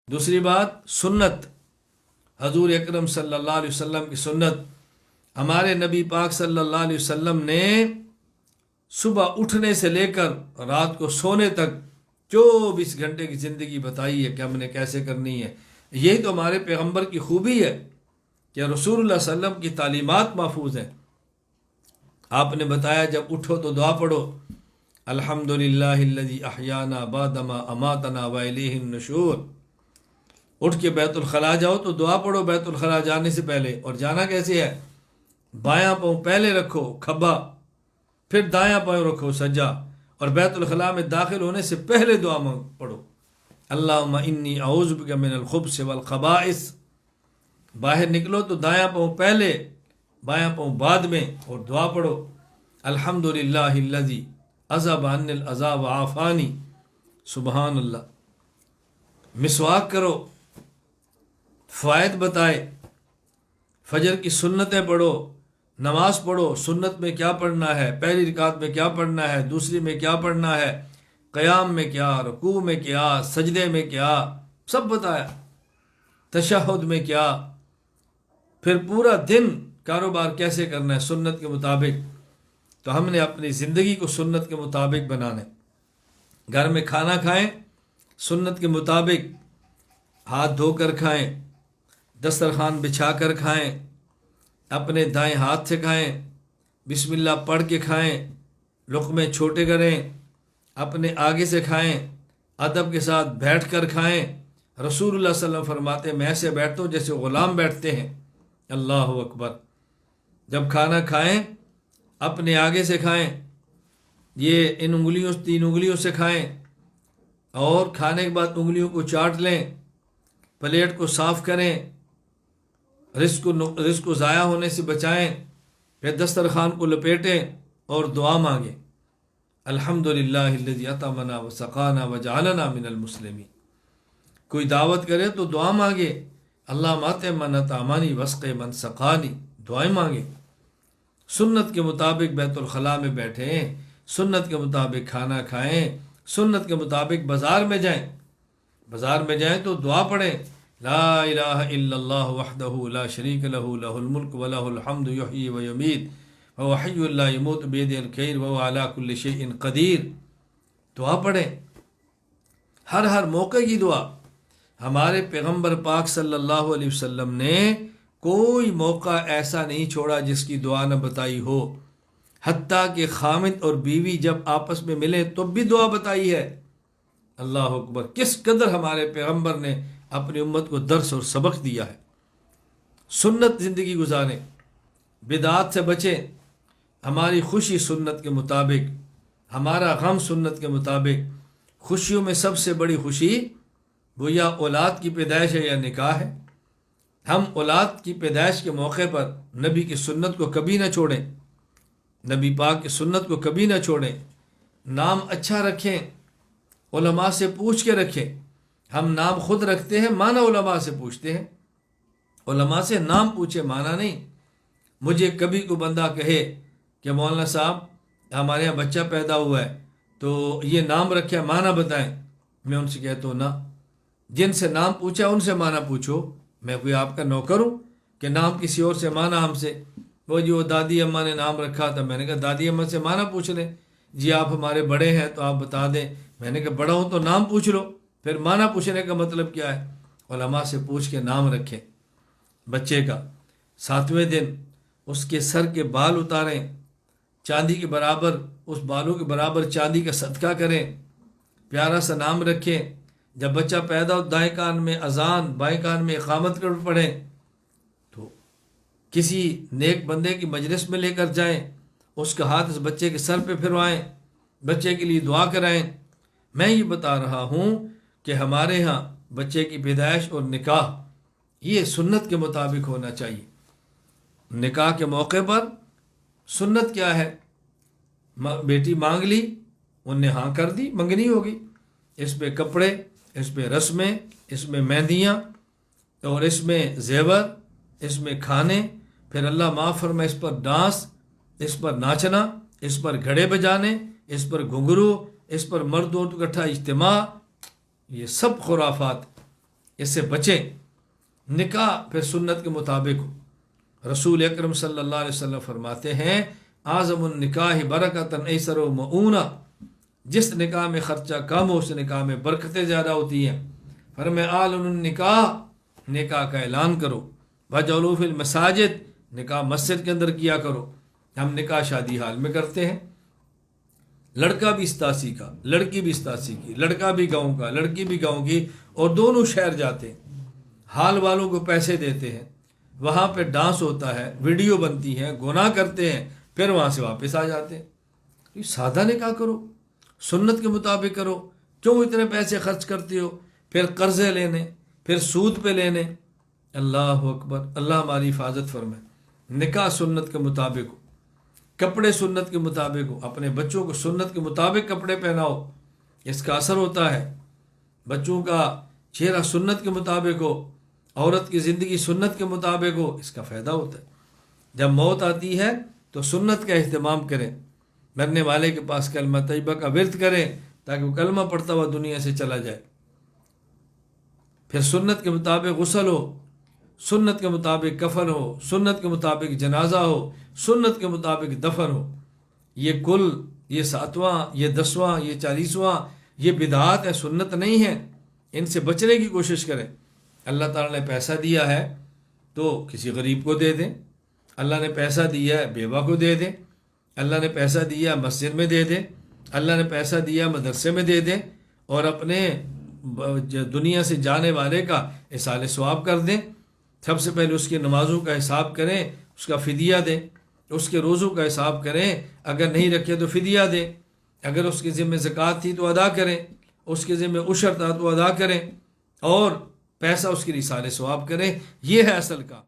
دوسری بات سنت، حضور اکرم صلی اللہ علیہ وسلم کی سنت. ہمارے نبی پاک صلی اللہ علیہ وسلم نے صبح اٹھنے سے لے کر رات کو سونے تک 24 گھنٹے کی زندگی بتائی ہے کہ ہم نے کیسے کرنی ہے. یہی تو ہمارے پیغمبر کی خوبی ہے کہ رسول اللہ صلی اللہ علیہ وسلم کی تعلیمات محفوظ ہیں. آپ نے بتایا جب اٹھو تو دعا پڑھو، الحمدللہ الذی احیانا بعدما اماتنا والیہ النشور. اٹھ کے بیت الخلاء جاؤ تو دعا پڑھو بیت الخلاء جانے سے پہلے. اور جانا کیسے ہے؟ بایاں پاؤں پہلے رکھو کھبا، پھر دایاں پاؤں رکھو سجا، اور بیت الخلاء میں داخل ہونے سے پہلے دعا پڑھو، اللہم انی اعوذ بک من الخبث والخبائث. باہر نکلو تو دایاں پاؤں پہلے بایاں پاؤں بعد میں، اور دعا پڑھو الحمدللہ الذی اذھب عنی الاذی وعافانی. سبحان اللہ. مسواک کرو، فوائد بتائے، فجر کی سنتیں پڑھو، نماز پڑھو، سنت میں کیا پڑھنا ہے، پہلی رکعت میں کیا پڑھنا ہے، دوسری میں کیا پڑھنا ہے، قیام میں کیا، رکوع میں کیا، سجدے میں کیا، سب بتایا، تشہد میں کیا. پھر پورا دن کاروبار کیسے کرنا ہے سنت کے مطابق. تو ہم نے اپنی زندگی کو سنت کے مطابق بنانا ہے. گھر میں کھانا کھائیں سنت کے مطابق، ہاتھ دھو کر کھائیں، دسترخوان بچھا کر کھائیں، اپنے دائیں ہاتھ سے کھائیں، بسم اللہ پڑھ کے کھائیں، لقمے چھوٹے کریں، اپنے آگے سے کھائیں، ادب کے ساتھ بیٹھ کر کھائیں. رسول اللہ صلی اللہ علیہ وسلم فرماتے ہیں میں ایسے بیٹھتا ہوں جیسے غلام بیٹھتے ہیں. اللہ اکبر. جب کھانا کھائیں اپنے آگے سے کھائیں، یہ ان انگلیوں 3 انگلیوں سے کھائیں، اور کھانے کے بعد انگلیوں کو چاٹ لیں، پلیٹ کو صاف کریں، رزق کو ضائع ہونے سے بچائیں. پھر دسترخوان کو لپیٹیں اور دعا مانگیں، الحمدللہ الذی اطعمنا وسقانا وجعلنا من المسلمین. کوئی دعوت کرے تو دعا مانگے، اللہ اطعم من اطعمنی واسق من سقانی. دعائیں مانگیں. سنت کے مطابق بیت الخلاء میں بیٹھیں، سنت کے مطابق کھانا کھائیں، سنت کے مطابق بازار میں جائیں. بازار میں جائیں تو دعا پڑھیں، لا الہ الا اللہ وحدہ لا شریک لہ لہ الملک ولہ الحمد یحیی ویمیت وہو حی لا یموت بیدہ الخیر وہو علی کل شیء قدیر. دعا پڑھیں، ہر موقع کی دعا. ہمارے پیغمبر پاک صلی اللہ علیہ وسلم نے کوئی موقع ایسا نہیں چھوڑا جس کی دعا نہ بتائی ہو. حتیٰ کہ خامد اور بیوی جب آپس میں ملے تو بھی دعا بتائی ہے. اللہ اکبر. کس قدر ہمارے پیغمبر نے اپنی امت کو درس اور سبق دیا ہے. سنت زندگی گزاریں، بدعات سے بچیں. ہماری خوشی سنت کے مطابق، ہمارا غم سنت کے مطابق. خوشیوں میں سب سے بڑی خوشی وہ یا اولاد کی پیدائش ہے یا نکاح ہے. ہم اولاد کی پیدائش کے موقع پر نبی کی سنت کو کبھی نہ چھوڑیں، نبی پاک کی سنت کو کبھی نہ چھوڑیں. نام اچھا رکھیں، علماء سے پوچھ کے رکھیں. ہم نام خود رکھتے ہیں، معنی علماء سے پوچھتے ہیں. علماء سے نام پوچھے، معنی نہیں. مجھے کبھی کو بندہ کہے کہ مولانا صاحب ہمارے یہاں بچہ پیدا ہوا ہے تو یہ نام رکھے، معنی بتائیں. میں ان سے کہتا ہوں نہ، جن سے نام پوچھا ان سے معنی پوچھو. میں کوئی آپ کا نوکر ہوں کہ نام کسی اور سے معنی ہم سے؟ وہ دادی اماں نے نام رکھا تھا. میں نے کہا دادی اماں سے معنی پوچھ لیں. جی آپ ہمارے بڑے ہیں تو آپ بتا دیں. میں نے کہا بڑا ہوں تو نام پوچھ لو. پھر معنی پوچھنے کا مطلب کیا ہے؟ علماء سے پوچھ کے نام رکھیں. بچے کا 7ویں دن اس کے سر کے بال اتاریں، چاندی کے برابر، اس بالوں کے برابر چاندی کا صدقہ کریں، پیارا سا نام رکھیں. جب بچہ پیدا ہو دائیں کان میں اذان، بائیں کان میں اقامت کر پڑھیں. تو کسی نیک بندے کی مجلس میں لے کر جائیں، اس کا ہاتھ اس بچے کے سر پہ پھروائیں، بچے کے لیے دعا کرائیں. میں یہ بتا رہا ہوں کہ ہمارے ہاں بچے کی پیدائش اور نکاح یہ سنت کے مطابق ہونا چاہیے. نکاح کے موقع پر سنت کیا ہے؟ بیٹی مانگ لی، ان نے ہاں کر دی، منگنی ہوگی. اس پہ کپڑے، اس پہ رسمیں، اس میں مہندیاں، اور اس میں زیور، اس میں کھانے. پھر اللہ معاف فرمائے اس پر ڈانس، اس پر ناچنا، اس پر گھڑے بجانے، اس پر گھنگرو، اس پر مرد و اکٹھا اجتماع. یہ سب خرافات. اس سے بچیں۔ نکاح پھر سنت کے مطابق ہو۔ رسول اکرم صلی اللہ علیہ وسلم فرماتے ہیں اعظم النکاح برکتاً ایسر و معونہ، جس نکاح میں خرچہ کم ہو اس نکاح میں برکتیں زیادہ ہوتی ہیں۔ فرمایا اعلن النکاح، نکاح کا اعلان کرو، وجعلوا فی المساجد، نکاح مسجد کے اندر کیا کرو۔ ہم نکاح شادی حال میں کرتے ہیں، لڑکا بھی استاسی کا، لڑکی بھی استاسی کی، لڑکا بھی گاؤں کا، لڑکی بھی گاؤں کی، اور دونوں شہر جاتے ہیں، حال والوں کو پیسے دیتے ہیں، وہاں پہ ڈانس ہوتا ہے، ویڈیو بنتی ہے، گناہ کرتے ہیں، پھر وہاں سے واپس آ جاتے ہیں۔ سادہ نکاح کرو، سنت کے مطابق کرو، کیوں اتنے پیسے خرچ کرتے ہو؟ پھر قرضے لینے، پھر سود پہ لینے۔ اللہ اکبر، اللہ ہماری حفاظت فرمائے۔ نکاح سنت کے مطابق ہو، کپڑے سنت کے مطابق ہو، اپنے بچوں کو سنت کے مطابق کپڑے پہناؤ، اس کا اثر ہوتا ہے۔ بچوں کا چہرہ سنت کے مطابق ہو، عورت کی زندگی سنت کے مطابق ہو، اس کا فائدہ ہوتا ہے۔ جب موت آتی ہے تو سنت کا اہتمام کریں، مرنے والے کے پاس کلمہ طیبہ کا ورد کریں تاکہ وہ کلمہ پڑھتا ہوا دنیا سے چلا جائے۔ پھر سنت کے مطابق غسل ہو، سنت کے مطابق کفن ہو، سنت کے مطابق جنازہ ہو، سنت کے مطابق دفن ہو۔ یہ کل، یہ 7واں، یہ 10واں، یہ 40واں، یہ بدعات ہے، سنت نہیں ہے، ان سے بچنے کی کوشش کریں۔ اللہ تعالیٰ نے پیسہ دیا ہے تو کسی غریب کو دے دیں، اللہ نے پیسہ دیا ہے بیوہ کو دے دیں، اللہ نے پیسہ دیا مسجد میں دے دیں، اللہ نے پیسہ دیا مدرسے میں دے دیں، اور اپنے دنیا سے جانے والے کا ایصال ثواب کر دیں۔ سب سے پہلے اس کی نمازوں کا حساب کریں، اس کا فدیہ دیں، اس کے روزوں کا حساب کریں، اگر نہیں رکھے تو فدیہ دیں، اگر اس کے ذمہ زکوٰۃ تھی تو ادا کریں، اس کے ذمہ عشر تھا تو ادا کریں، اور پیسہ اس کے ایصال ثواب کریں۔ یہ ہے اصل کا۔